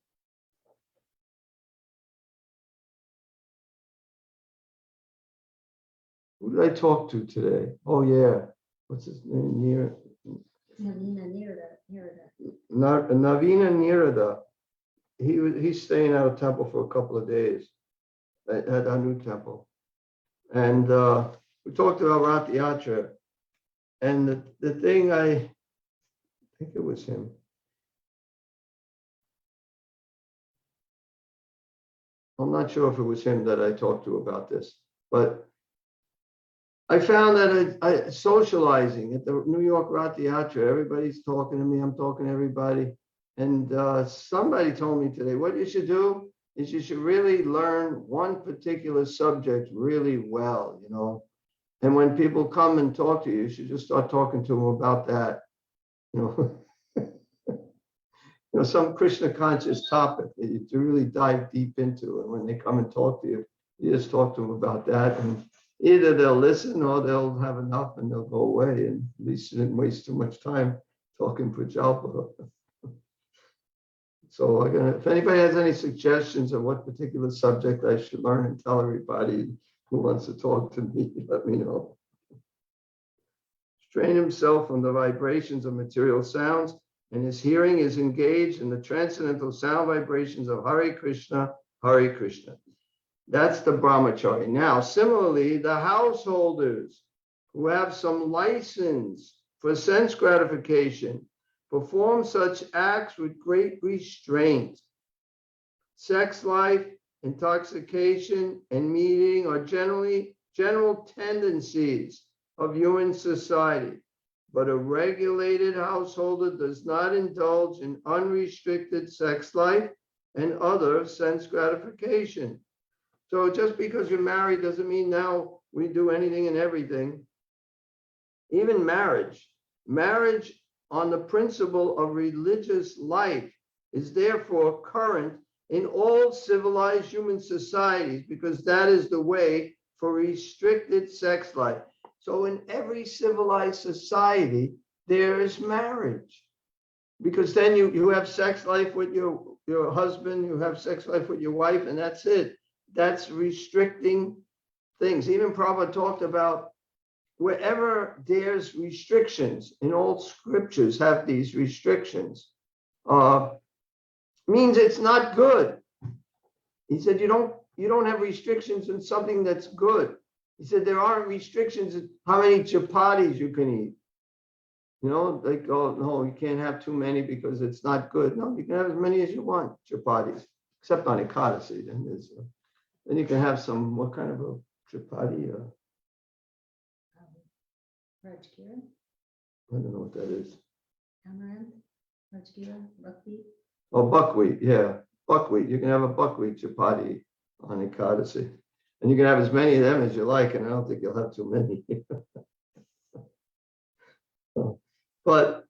Who did I talk to today? Oh yeah, what's his name? Navina Nirada. He's staying at a temple for a couple of days at our new temple, and we talked about Rath Yatra, and the thing I think it was him. I'm not sure if it was him that I talked to about this, but I found that I socializing at the New York Rath Yatra, everybody's talking to me, I'm talking to everybody. And somebody told me today, what you should do is you should really learn one particular subject really well, you know. And when people come and talk to you, you should just start talking to them about that, you know. You know, some Krishna conscious topic that you really dive deep into. And when they come and talk to you, you just talk to them about that. And either they'll listen or they'll have enough and they'll go away. And at least you didn't waste too much time talking Prajalpa. So if anybody has any suggestions of what particular subject I should learn and tell everybody who wants to talk to me, let me know. Strain himself from the vibrations of material sounds, and his hearing is engaged in the transcendental sound vibrations of Hare Krishna, Hare Krishna. That's the brahmachari. Now, similarly, the householders who have some license for sense gratification perform such acts with great restraint. Sex life, intoxication, and meeting are general tendencies of human society. But a regulated householder does not indulge in unrestricted sex life and other sense gratification. So just because you're married doesn't mean now we do anything and everything. Even marriage on the principle of religious life is therefore current in all civilized human societies, because that is the way for restricted sex life. So in every civilized society, there is marriage, because then you have sex life with your husband, you have sex life with your wife, and that's it. That's restricting things. Even Prabhupada talked about wherever there's restrictions, in all scriptures have these restrictions, means it's not good. He said you don't have restrictions in something that's good. He said there aren't restrictions in how many chapatis you can eat. You know, like, oh no, you can't have too many because it's not good. No, you can have as many as you want, chapatis, except on Ekadasi. Then you can have some, what kind of a chapati? Rajgir, I don't know what that is. Amaranth, Rajgir, buckwheat. Oh, buckwheat, yeah, buckwheat. You can have a buckwheat chapati on Ekadasi. And you can have as many of them as you like, and I don't think you'll have too many. But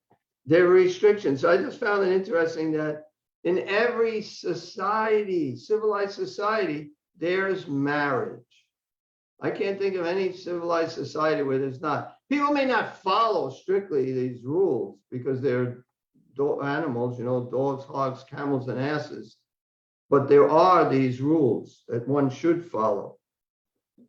there are restrictions. So I just found it interesting that in every society, civilized society, there's marriage. I can't think of any civilized society where there's not. People may not follow strictly these rules because they're animals, you know, dogs, hogs, camels, and asses. But there are these rules that one should follow.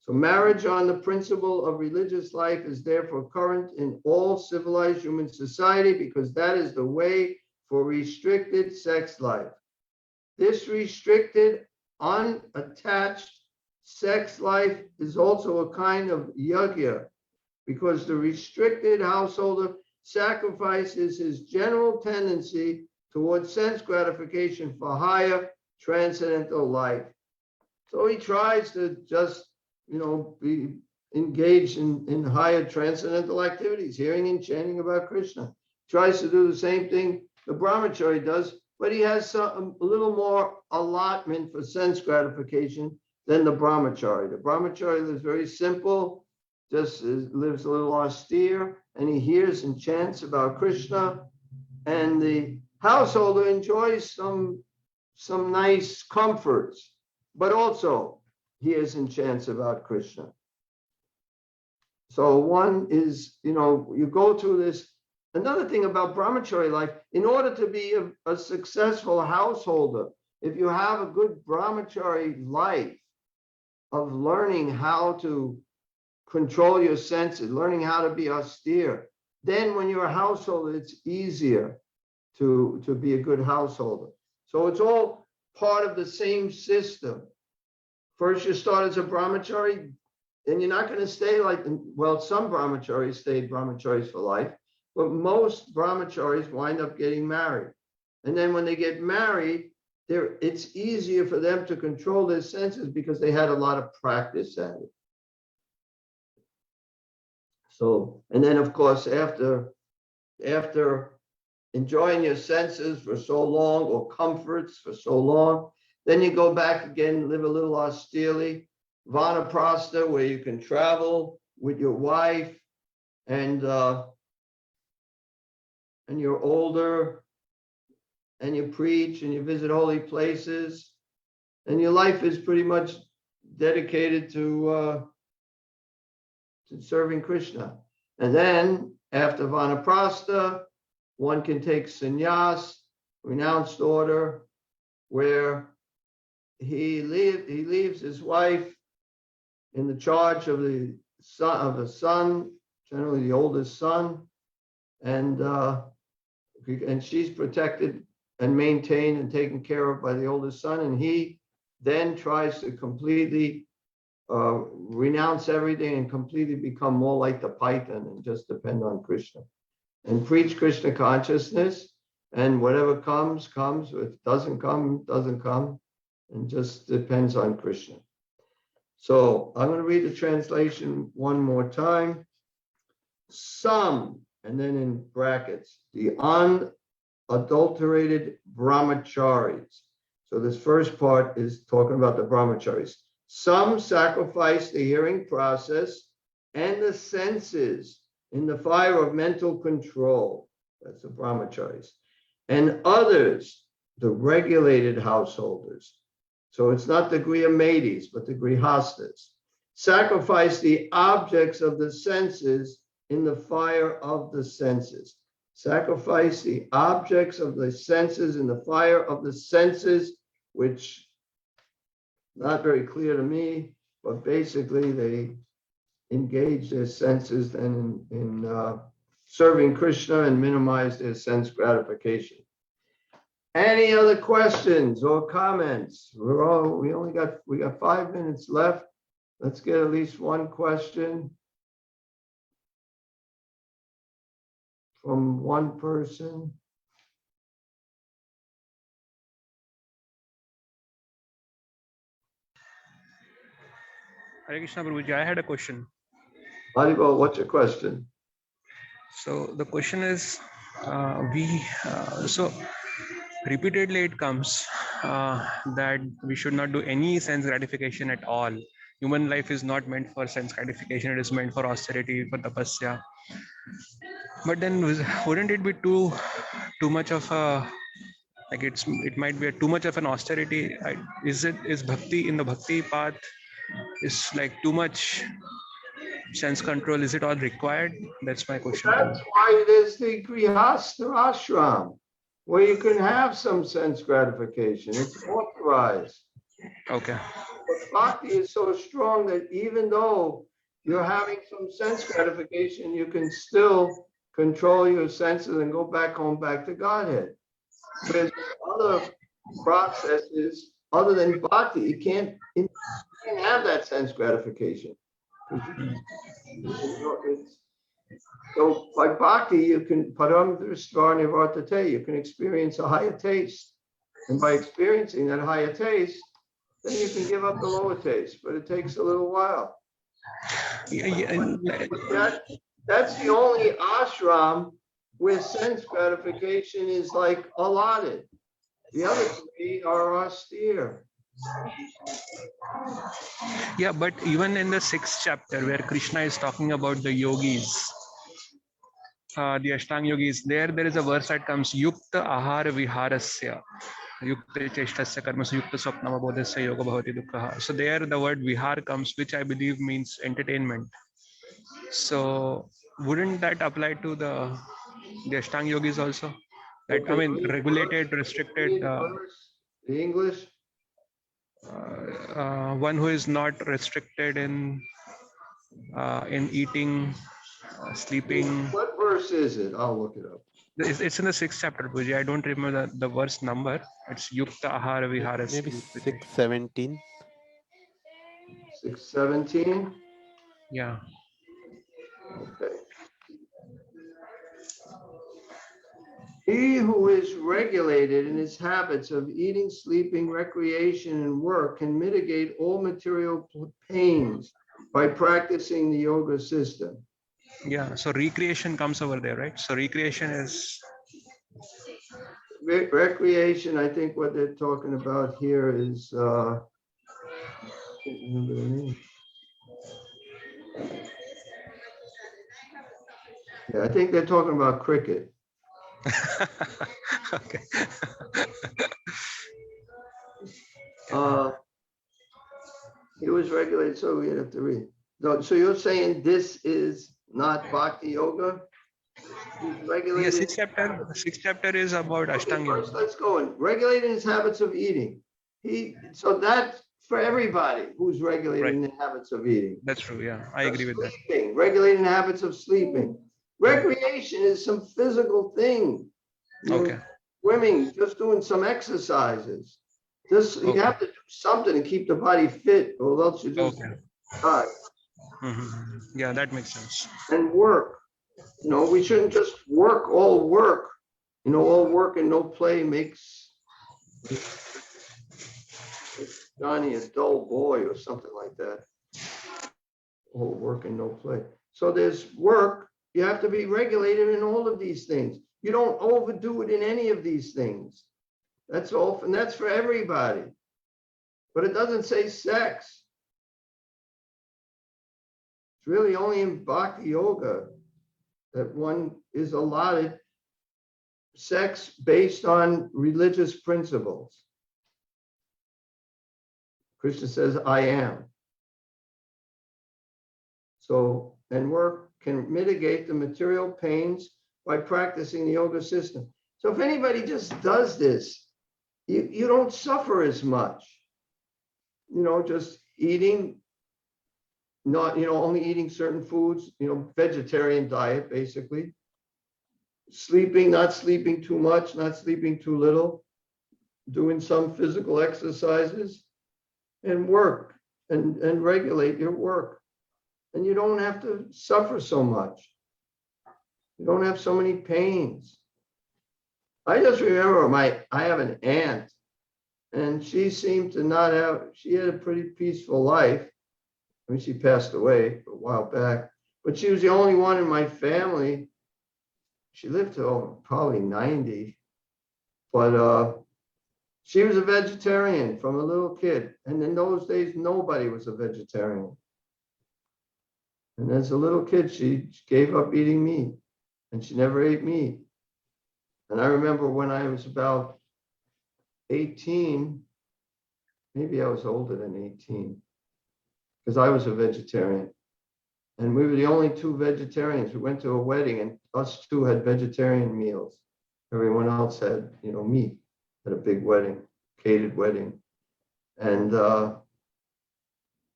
So marriage on the principle of religious life is therefore current in all civilized human society, because that is the way for restricted sex life. This restricted, unattached sex life is also a kind of yajna, because the restricted householder sacrifices his general tendency towards sense gratification for higher transcendental life. So he tries to just, you know, be engaged in higher transcendental activities, hearing and chanting about Krishna. Tries to do the same thing the brahmachari does, but he has a little more allotment for sense gratification than the brahmachari. The brahmachari lives very simple, just lives a little austere, and he hears and chants about Krishna, and the householder enjoys some nice comforts, but also hears and chants about Krishna. So one is, you go through this. Another thing about brahmachari life, in order to be a successful householder, if you have a good brahmachari life of learning how to control your senses, learning how to be austere, then when you're a householder, it's easier to be a good householder. So it's all part of the same system. First, you start as a brahmachari, and you're not going to stay some brahmacharis stayed brahmacharis for life, but most brahmacharis wind up getting married. And then when they get married, it's easier for them to control their senses because they had a lot of practice at it. So, and then of course, after enjoying your senses for so long, or comforts for so long, then you go back again, live a little austerely, vanaprastha, where you can travel with your wife, and you're older, and you preach and you visit holy places, and your life is pretty much dedicated to serving Krishna. And then after vanaprastha, one can take sannyas, renounced order, where he leaves his wife in the charge of the son, generally the oldest son, and she's protected and maintained and taken care of by the oldest son, and he then tries to completely renounce everything and completely become more like the python and just depend on Krishna and preach Krishna consciousness, and whatever comes, comes. If it doesn't come, doesn't come, and just depends on Krishna. So I'm going to read the translation one more time. Some, and then in brackets, the unadulterated brahmacharis. So this first part is talking about the brahmacharis. Some sacrifice the hearing process and the senses in the fire of mental control. That's the brahmacharis. And others, the regulated householders. So it's not the griyamadis, but the grihastas. Sacrifice the objects of the senses in the fire of the senses. Sacrifice the objects of the senses in the fire of the senses, which not very clear to me, but basically they engage their senses then in serving Krishna and minimize their sense gratification. Any other questions or comments? We got 5 minutes left. Let's get at least one question from one person. Hare Krishna Prabhuji, I had a question. Haribo, what's your question? So the question is, so repeatedly it comes that we should not do any sense gratification at all. Human life is not meant for sense gratification. It is meant for austerity, for tapasya. But then wouldn't it be too much of a, like it might be too much of an austerity? Is bhakti, in the bhakti path, is like too much sense control? Is it all required? That's my question. That's why there's the grihastha ashram, where you can have some sense gratification. It's authorized. Okay. But bhakti is so strong that even though you're having some sense gratification, you can still control your senses and go back home, back to Godhead. Whereas other processes, other than bhakti, you can't have that sense gratification. So by bhakti, you can param drishta nivartate, you can experience a higher taste. And by experiencing that higher taste, then you can give up the lower taste, but it takes a little while. That's the only ashram where sense gratification is like allotted. The other three are austere. Yeah, but even in the 6th chapter where Krishna is talking about the yogis, the Ashtanga yogis, there is a verse that comes Yukta Ahara Viharasya. Yukta Cheshtasya Karmasya Yukta Swapnama Bodhasya Yoga Bhavati Dukkha. So there the word vihar comes, which I believe means entertainment. So wouldn't that apply to the Ashtanga yogis also? That I mean, read the regulated, verse. restricted, Read the verse. The English. one who is not restricted in eating, sleeping. What verse is it? I'll look it up. It's in the 6th chapter, Puji. I don't remember the verse number. It's Yukta Ahara Viharas. Maybe 6:17. 6:17. Yeah. Okay. He who is regulated in his habits of eating, sleeping, recreation, and work can mitigate all material pains by practicing the yoga system. Yeah. So recreation comes over there, right? So recreation is. Recreation, I think what they're talking about here is, I can't remember the name. Yeah, I think they're talking about cricket. Okay. He was regulated, so we have to read. No, so you're saying this is not bhakti yoga? He's Yeah, regulated. sixth chapter is about Ashtanga First, yoga. let's go in. Regulating his habits of eating. So that's for everybody who's regulating the habits of eating. That's true. Yeah, I agree with that. Sleeping, regulating the habits of sleeping. Recreation is some physical thing. You know, Okay. swimming, just doing some exercises. Just you Okay. have to do something to keep the body fit, or else you just Okay. die. Yeah, that makes sense. And work. You know, we shouldn't just work, all work. You know, all work and no play makes Johnny a dull boy or something like that. All work and no play. So there's work. You have to be regulated in all of these things. You don't overdo it in any of these things. That's all, and that's for everybody. But it doesn't say sex. It's really only in Bhakti Yoga that one is allotted sex based on religious principles. Krishna says, I am. So, and work can mitigate the material pains by practicing the yoga system. So if anybody just does this, you don't suffer as much. You know, just eating, not, you know, only eating certain foods, you know, vegetarian diet, basically. Sleeping, not sleeping too much, not sleeping too little, doing some physical exercises, and work and regulate your work. And you don't have to suffer so much. You don't have so many pains. I just remember I have an aunt, and she seemed to not have, she had a pretty peaceful life. I mean, she passed away a while back, but she was the only one in my family. She lived to probably 90, but she was a vegetarian from a little kid. And in those days, nobody was a vegetarian. And as a little kid, she gave up eating meat, and she never ate meat. And I remember when I was about 18, maybe I was older than 18, because I was a vegetarian. And we were the only two vegetarians. We went to a wedding, and us two had vegetarian meals. Everyone else had, you know, meat at a big wedding, catered wedding. And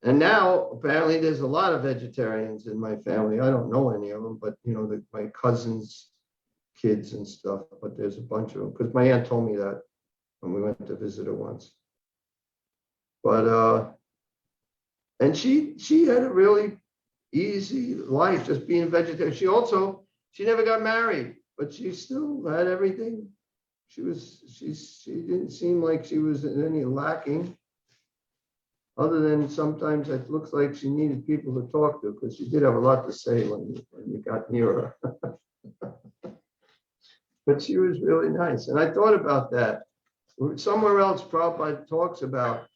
now apparently there's a lot of vegetarians in my family. I don't know any of them, but you know, my cousins' kids and stuff, but there's a bunch of them, because my aunt told me that when we went to visit her once. But and she had a really easy life, just being vegetarian. She never got married, but she still had everything. She didn't seem like she was in any lacking, other than sometimes it looks like she needed people to talk to, because she did have a lot to say when you got near her. But she was really nice. And I thought about that. Somewhere else, Prabhupada talks about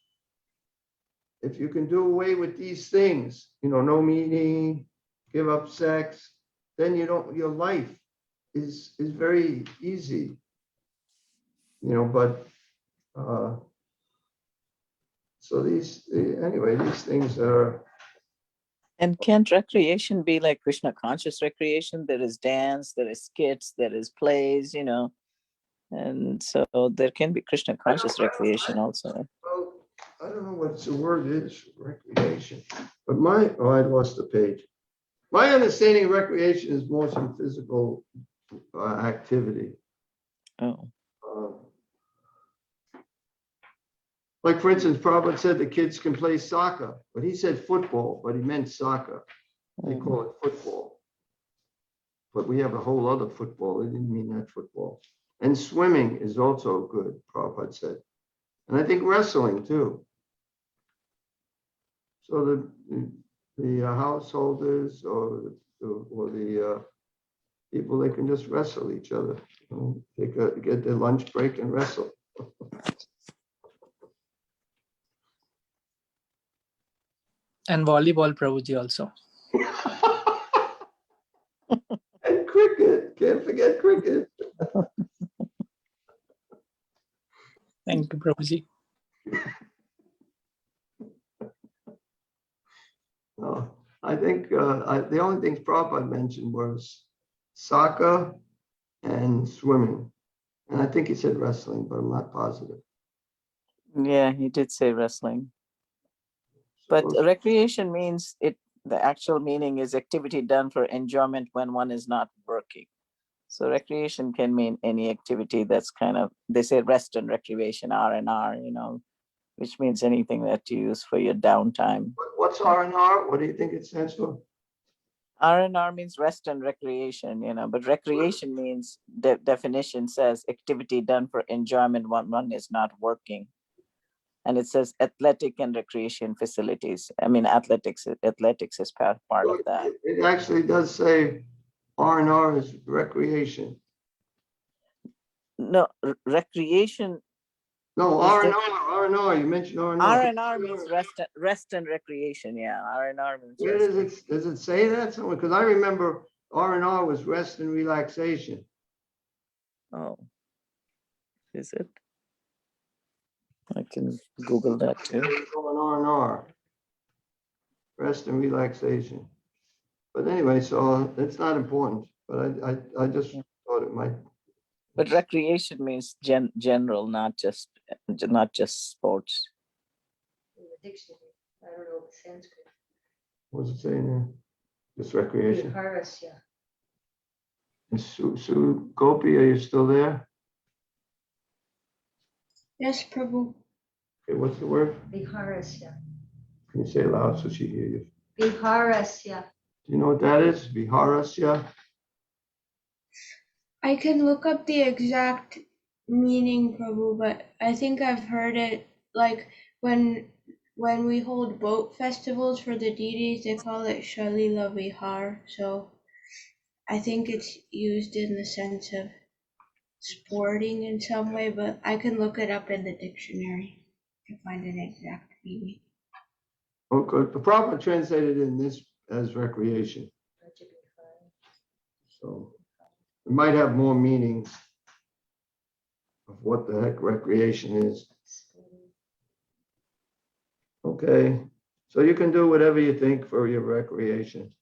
if you can do away with these things, you know, no meeting, give up sex, then your life is very easy, but so anyway, these things are. And can't recreation be like Krishna conscious recreation? There is dance, there is skits, there is plays, and so there can be Krishna conscious recreation also. Well, I don't know what the word is, recreation, but I lost the page. My understanding of recreation is more some physical activity. Oh, Like, for instance, Prabhupada said the kids can play soccer, but he said football, but he meant soccer. They call it football. But we have a whole other football. They didn't mean that football. And swimming is also good, Prabhupada said. And I think wrestling too. So the householders or the people, they can just wrestle each other. They get their lunch break and wrestle. And volleyball, Prabhuji, also. And cricket, can't forget cricket. Thank you, Prabhuji. No, I think the only things Prabhupada mentioned was soccer and swimming. And I think he said wrestling, but I'm not positive. yeah, he did say wrestling. But recreation means the actual meaning is activity done for enjoyment when one is not working. So recreation can mean any activity that's they say rest and recreation, R&R, which means anything that you use for your downtime. What's R&R? What do you think it stands for? R&R means rest and recreation, but recreation means the definition says activity done for enjoyment when one is not working. And it says athletic and recreation facilities. I mean, athletics is part of that. It actually does say R&R is recreation. No, recreation. No, R&R, you mentioned R&R. R&R means rest and recreation. Yeah, R&R means Where does it say that somewhere? Because I remember R&R was rest and relaxation. Oh, is it? I can Google that too. R&R, rest and relaxation. But anyway, so it's not important. But I just thought it might. But recreation means general, not just sports. In the dictionary, I don't know Sanskrit. What's it saying there? Just recreation. Viharasya. And Sue Gopi, are you still there? Yes, Prabhu. Okay, what's the word? Viharasya. Can you say it loud so she hear you? Viharasya. Do you know what that is? Viharasya? I can look up the exact meaning, Prabhu, but I think I've heard it like when we hold boat festivals for the deities, they call it Shalila Vihar. So I think it's used in the sense of sporting in some way, but I can look it up in the dictionary to find an exact meaning. Okay, the Prabhupada translated in this as recreation. So it might have more meanings of what the heck recreation is. Okay, so you can do whatever you think for your recreation.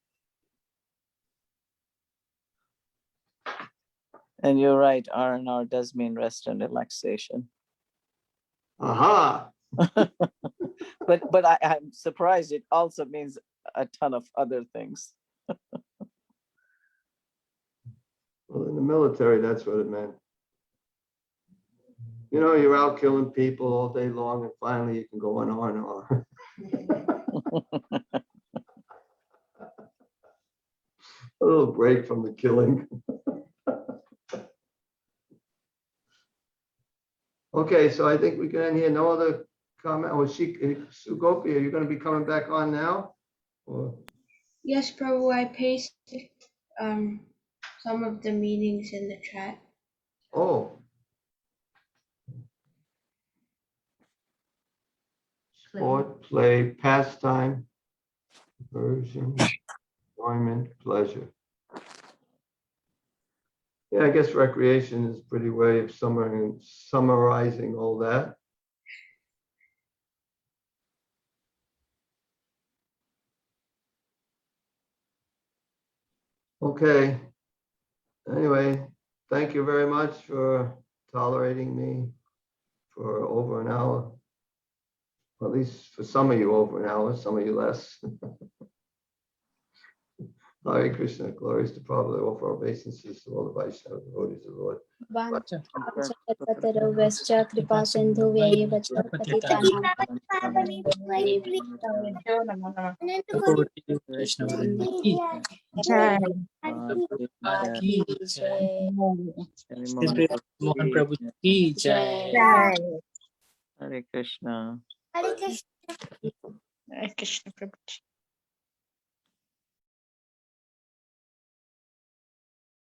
And you're right, R&R does mean rest and relaxation. Aha! But I'm surprised it also means a ton of other things. Well, in the military, that's what it meant. You're out killing people all day long, and finally you can go on R&R. A little break from the killing. Okay, so I think we can end here. No other comment. Oh, Sue Gopi, are you going to be coming back on now? Or? Yes, Prabhu, I pasted some of the meanings in the chat. Oh. Sport, play, pastime, diversion, enjoyment, pleasure. Yeah, I guess recreation is a pretty way of summarizing all that. Okay. Anyway, thank you very much for tolerating me for over an hour. At least for some of you over an hour, some of you less. Hare Krishna, glories to Prabhu, offer our obeisances to all the Vaishnava devotees of the Lord. Vanchakalpataruvascha kripasindhuvyaeva cha patitanam Over to you, Krishna Vrinda ki Jai. ki jai. Hare His Mohan Grace Prabhu Mohan ki Prabhu jai. ki jai. Hare Krishna. Krishna Prabhuji.